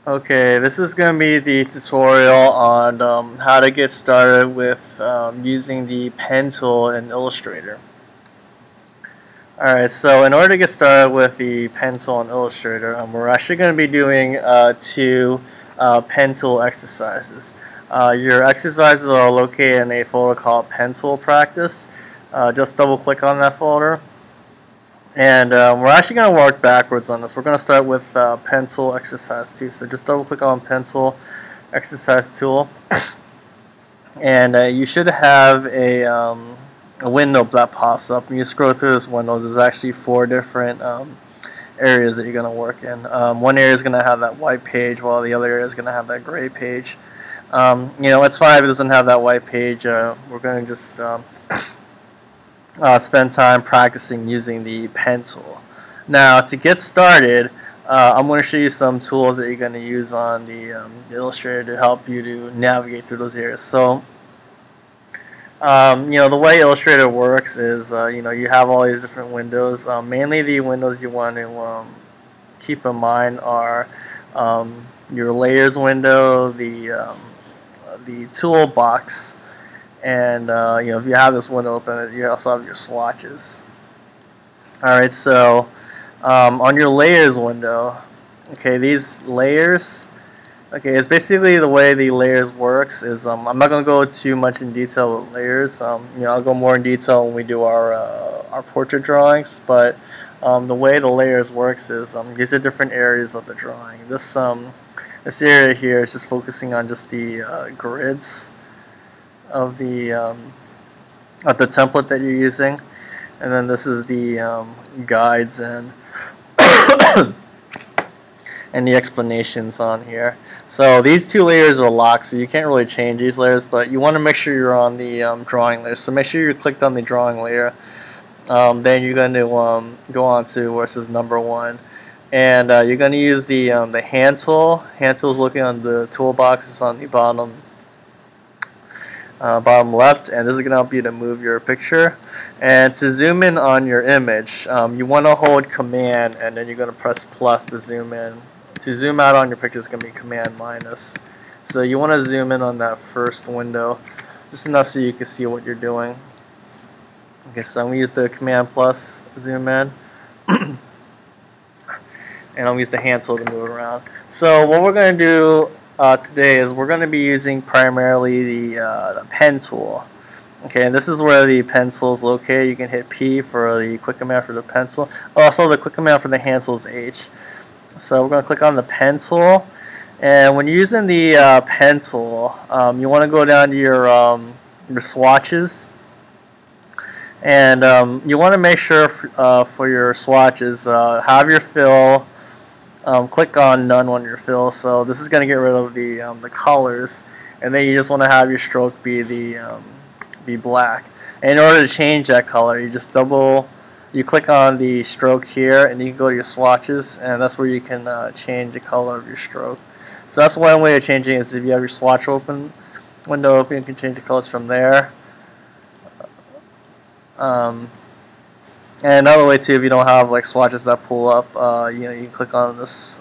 Okay, this is going to be the tutorial on how to get started with using the pen tool in Illustrator. Alright, so in order to get started with the pen tool in Illustrator, we're actually going to be doing two pen tool exercises. Your exercises are located in a folder called Pen Tool Practice. Just double click on that folder. And we're actually going to work backwards on this. We're going to start with Pen Tool Exercise 2. So just double click on Pen Tool Exercise Tool. And you should have a window that pops up. When you scroll through this window, there's actually 4 different areas that you're going to work in. One area is going to have that white page, while the other area is going to have that gray page. It's fine if it doesn't have that white page. We're going to just spend time practicing using the pen tool. Now, to get started, I'm going to show you some tools that you're going to use on the Illustrator to help you to navigate through those areas. So, the way Illustrator works is, you have all these different windows. Mainly the windows you want to keep in mind are your layers window, the toolbox, and if you have this window open, you also have your swatches. Alright, so on your layers window, okay, these layers, okay, it's basically the way the layers works is I'm not going to go too much in detail with layers. I'll go more in detail when we do our portrait drawings, but the way the layers works is these are different areas of the drawing. This area here is just focusing on just the grids of the template that you're using, and then this is the guides and and the explanations on here. So these 2 layers are locked, so you can't really change these layers, but you want to make sure you're on the drawing layer. So make sure you're clicked on the drawing layer. Then you're going to go on to where it says number 1, and you're going to use the hand tool. Hand tool is looking on the toolbox. It's on the bottom left, and this is going to help you to move your picture. And to zoom in on your image, you want to hold Command, and then you're going to press plus to zoom in. To zoom out on your picture, it's going to be Command minus. So you want to zoom in on that first window, just enough so you can see what you're doing. Okay, so I'm going to use the Command plus zoom in, and I'm going to use the hand tool to move it around. So what we're going to do today is we're going to be using primarily the pen tool. Okay, and this is where the pen tool is located. You can hit P for the quick command for the pen tool. Also, the quick command for the hand tool is H. So we're going to click on the pen tool, and when you're using the pen tool, you want to go down to your swatches, and you want to make sure for your swatches, have your fill. Click on none on your fill. So this is going to get rid of the colors, and then you just want to have your stroke be black. And in order to change that color, you click on the stroke here, and you can go to your swatches, and that's where you can change the color of your stroke. So that's one way of changing it, is if you have your swatch window open, you can change the colors from there. And another way too, if you don't have like swatches that pull up, you can click on this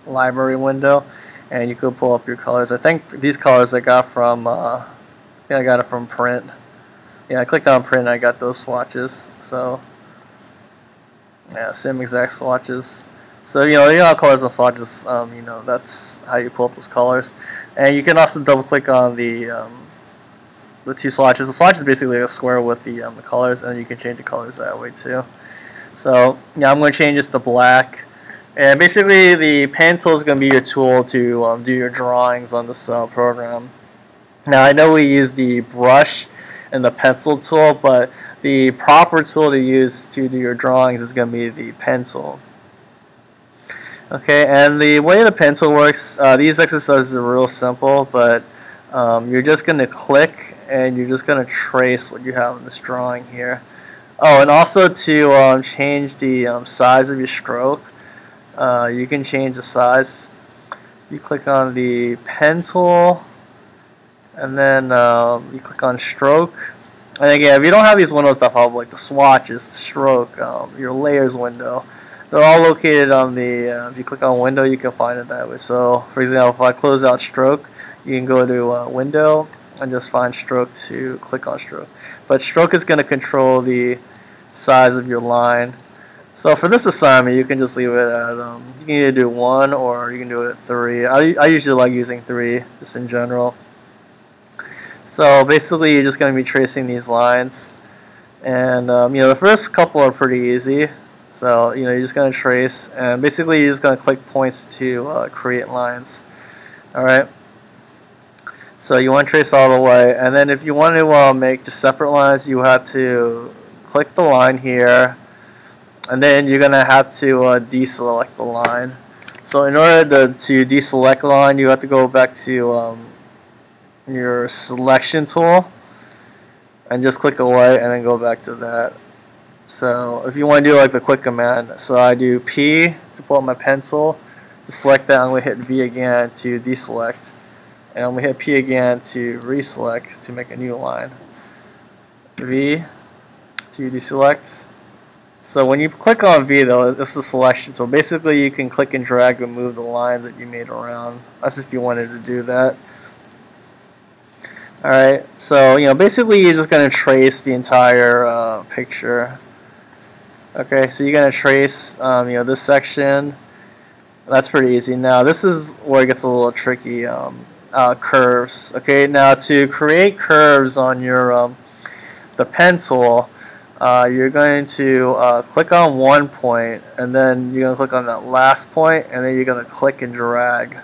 library window, and you could pull up your colors. I think these colors I got from, I got it from print. Yeah, I clicked on print and I got those swatches. So yeah, same exact swatches. So you know colors and swatches. That's how you pull up those colors. And you can also double click on the 2 swatches. The swatch is basically a square with the colors, and you can change the colors that way too. So yeah, I'm going to change this to black. And basically, the pen tool is going to be your tool to do your drawings on this program. Now, I know we use the brush and the pencil tool, but the proper tool to use to do your drawings is going to be the pen tool. Okay, and the way the pen tool works, these exercises are real simple, but you're just going to click, and you're just going to trace what you have in this drawing here. Oh, and also to change the size of your stroke, you can change the size. You click on the pen tool, and then you click on stroke. And again, if you don't have these windows that pop up, like the swatches, the stroke, your layers window, they're all located on the, if you click on window, you can find it that way. So for example, if I close out stroke, you can go to window and just find stroke to click on stroke. But stroke is going to control the size of your line. So for this assignment, you can just leave it at, you can either do 1 or you can do it at 3. I usually like using 3 just in general. So basically you're just going to be tracing these lines. And you know, the first couple are pretty easy. So you know, you're just going to trace, and basically you're just going to click points to create lines. Alright. So you want to trace all the way, and then if you want to make just separate lines, you have to click the line here, and then you're going to have to deselect the line. So in order to deselect the line, you have to go back to your selection tool and just click away and then go back to that. So if you want to do like the quick command, so I do P to pull up my pencil to select that, I'm going to hit V again to deselect, and I'm going to hit P again to reselect to make a new line. V to deselect. So when you click on V though, it's the selection tool. Basically you can click and drag and move the lines that you made around. That's if you wanted to do that. Alright, so you know, basically you're just going to trace the entire picture. Okay, so you're going to trace you know, this section. That's pretty easy. Now this is where it gets a little tricky. Curves. Okay, now to create curves on your the pen tool, you're going to click on one point, and then you're going to click on that last point, and then you're going to click and drag.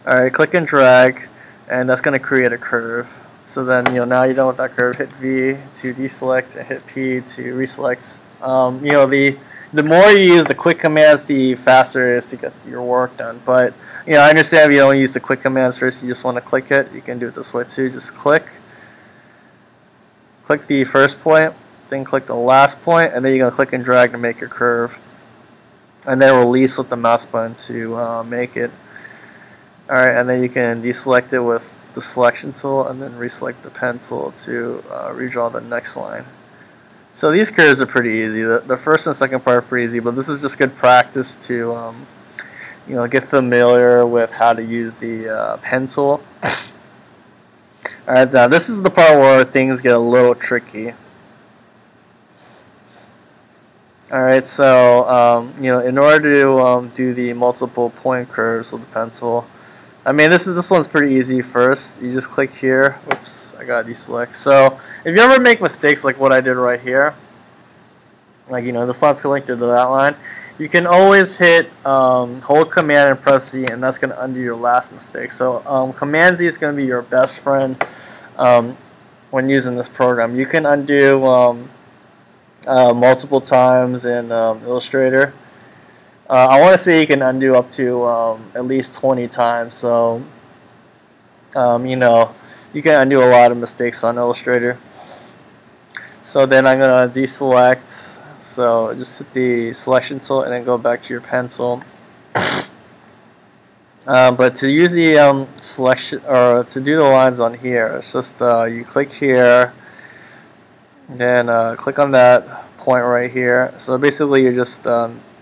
Alright, click and drag, and that's going to create a curve. So then, you know, now you're done with that curve, hit V to deselect and hit P to reselect. You know, the more you use the quick commands, the faster it is to get your work done. But you know, I understand if you don't use the quick commands first, you just want to click it. You can do it this way too. Just click the first point, then click the last point, and then you're gonna click and drag to make your curve, and then release with the mouse button to make it. All right, and then you can deselect it with the selection tool, and then reselect the pen tool to redraw the next line. So these curves are pretty easy. The first and second part are pretty easy, but this is just good practice to you know, get familiar with how to use the pen tool. Alright, now this is the part where things get a little tricky. Alright, so you know, in order to do the multiple point curves with the pen tool, I mean, this one's pretty easy. First, you just click here. Oops, I gotta deselect. So if you ever make mistakes like what I did right here, like, you know, this line's connected to that line, you can always hit hold Command and press Z, and that's gonna undo your last mistake. So Command Z is gonna be your best friend when using this program. You can undo multiple times in Illustrator. I want to say you can undo up to at least 20 times. So you know, you can undo a lot of mistakes on Illustrator. So then I'm gonna deselect. So just hit the selection tool and then go back to your pencil. But to use the selection, or to do the lines on here, it's just you click here, then click on that point right here. So basically you're just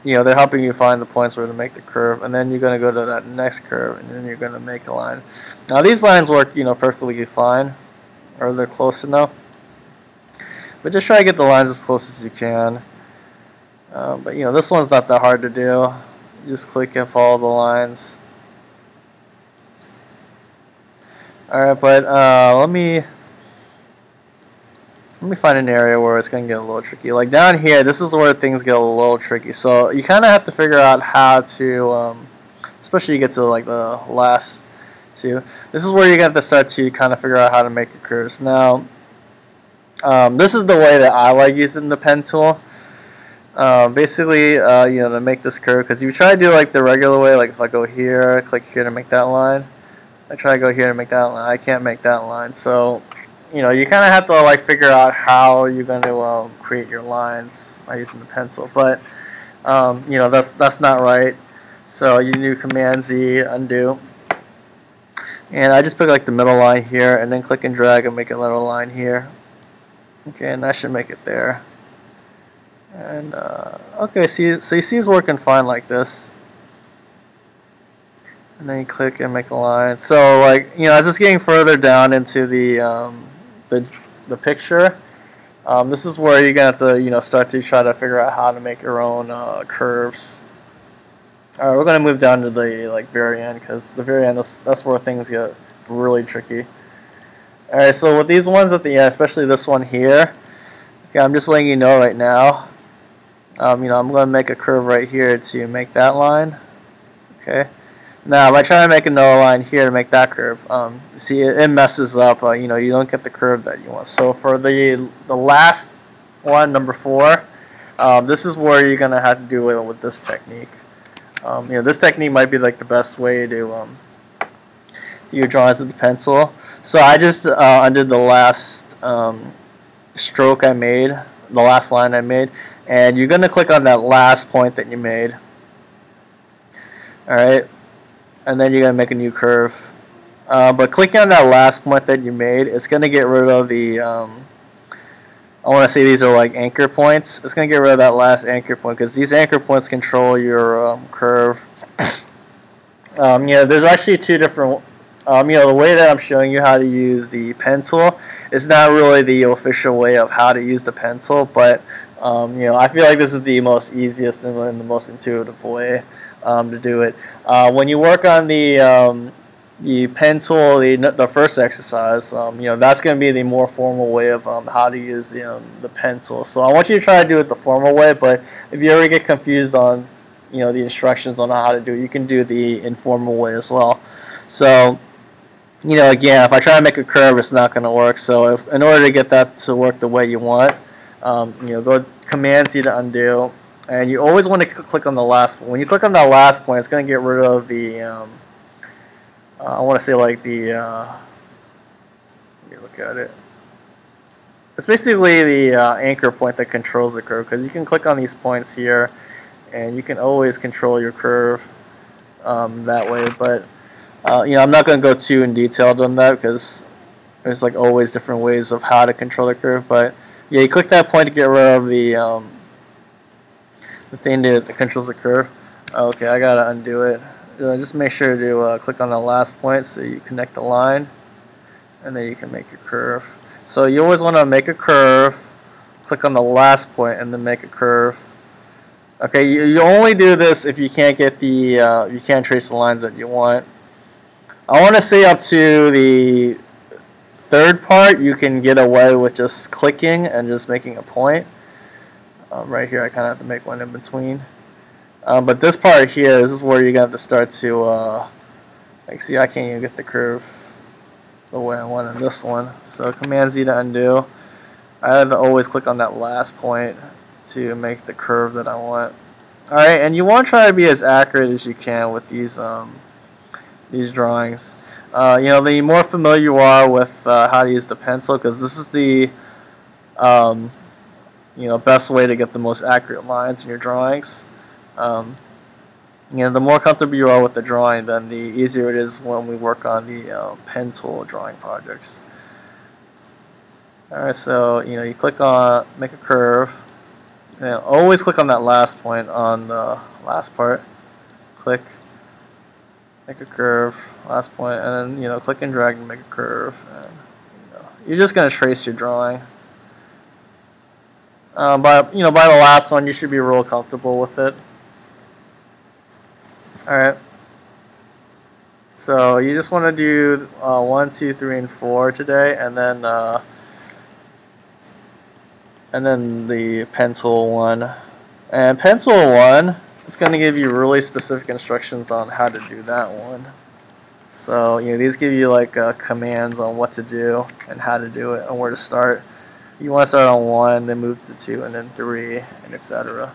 you know, they're helping you find the points where to make the curve, and then you're going to go to that next curve, and then you're going to make a line. Now these lines work, you know, perfectly fine, or they're close enough. But just try to get the lines as close as you can. But you know, this one's not that hard to do. You just click and follow the lines. Alright, but let me find an area where it's going to get a little tricky. Like down here, this is where things get a little tricky. So you kind of have to figure out how to, especially you get to like the last two. This is where you're going to have to start to kind of figure out how to make your curves. Now, this is the way that I like using the pen tool. Basically, you know, to make this curve, because you try to do like the regular way, like if I go here, click here to make that line. I try to go here to make that line. I can't make that line. So you know, you kind of have to like figure out how you're going to create your lines by using the pencil. But you know, that's not right. So you do Command Z, undo, and I just pick like the middle line here, and then click and drag and make a little line here. Okay, and that should make it there. And okay, so you see it's working fine like this. And then you click and make a line. So like, you know, as it's getting further down into the picture, this is where you're gonna have to, you know, start to try to figure out how to make your own curves. All right, we're gonna move down to the like very end, because the very end, that's where things get really tricky. All right, so with these ones at the end, especially this one here, okay, I'm just letting you know right now. You know, I'm gonna make a curve right here to make that line. Okay. Now, if I try to make another line here to make that curve, see, it messes up. You know, you don't get the curve that you want. So for the last one, number 4, this is where you're gonna have to do it with this technique. You know, this technique might be like the best way to do your drawings with the pencil. So I just undid the last stroke I made, the last line I made, and you're gonna click on that last point that you made. All right. And then you're going to make a new curve. But clicking on that last point that you made, it's going to get rid of the, I want to say these are like anchor points. It's going to get rid of that last anchor point, because these anchor points control your curve. Yeah, there's actually 2 different, you know, the way that I'm showing you how to use the pencil is not really the official way of how to use the pencil, but, you know, I feel like this is the most easiest and the most intuitive way to do it. When you work on the pencil, the first exercise, you know, that's going to be the more formal way of how to use the pencil. So I want you to try to do it the formal way, but if you ever get confused on, you know, the instructions on how to do it, you can do the informal way as well. So, you know, again, if I try to make a curve, it's not going to work. So in order to get that to work the way you want, you know, go Command-C to undo. And you always want to click on the last point. When you click on that last point, it's going to get rid of the, I want to say like the, let me look at it. It's basically the anchor point that controls the curve, because you can click on these points here, and you can always control your curve that way. But, you know, I'm not going to go too in detail on that, because there's like always different ways of how to control the curve. But, yeah, you click that point to get rid of the thing that controls the curve. Okay, I gotta undo it. Just make sure to click on the last point so you connect the line, and then you can make your curve. So you always want to make a curve, click on the last point, and then make a curve. Okay, you only do this if you can't get the you can't trace the lines that you want. I want to say up to the 3rd part you can get away with just clicking and just making a point. Right here, I kind of have to make one in between. But this part here, this is where you're going to have to start to, like, see, I can't even get the curve the way I want in this one. So Command-Z to undo. I have to always click on that last point to make the curve that I want. Alright, and you want to try to be as accurate as you can with these drawings. You know, the more familiar you are with how to use the pencil, because this is the you know, best way to get the most accurate lines in your drawings. You know, the more comfortable you are with the drawing, then the easier it is when we work on the pen tool drawing projects. Alright, so, you know, you click on make a curve, and always click on that last point on the last part. Click, make a curve, last point, and then, you know, click and drag to make a curve. And, you know, you're just going to trace your drawing. By the last one, you should be real comfortable with it. All right. So you just want to do 1, 2, 3, and 4 today, and then the pencil one. And pencil one is going to give you really specific instructions on how to do that one. So, you know, these give you like commands on what to do and how to do it and where to start. You want to start on 1, then move to 2, and then 3, and etc.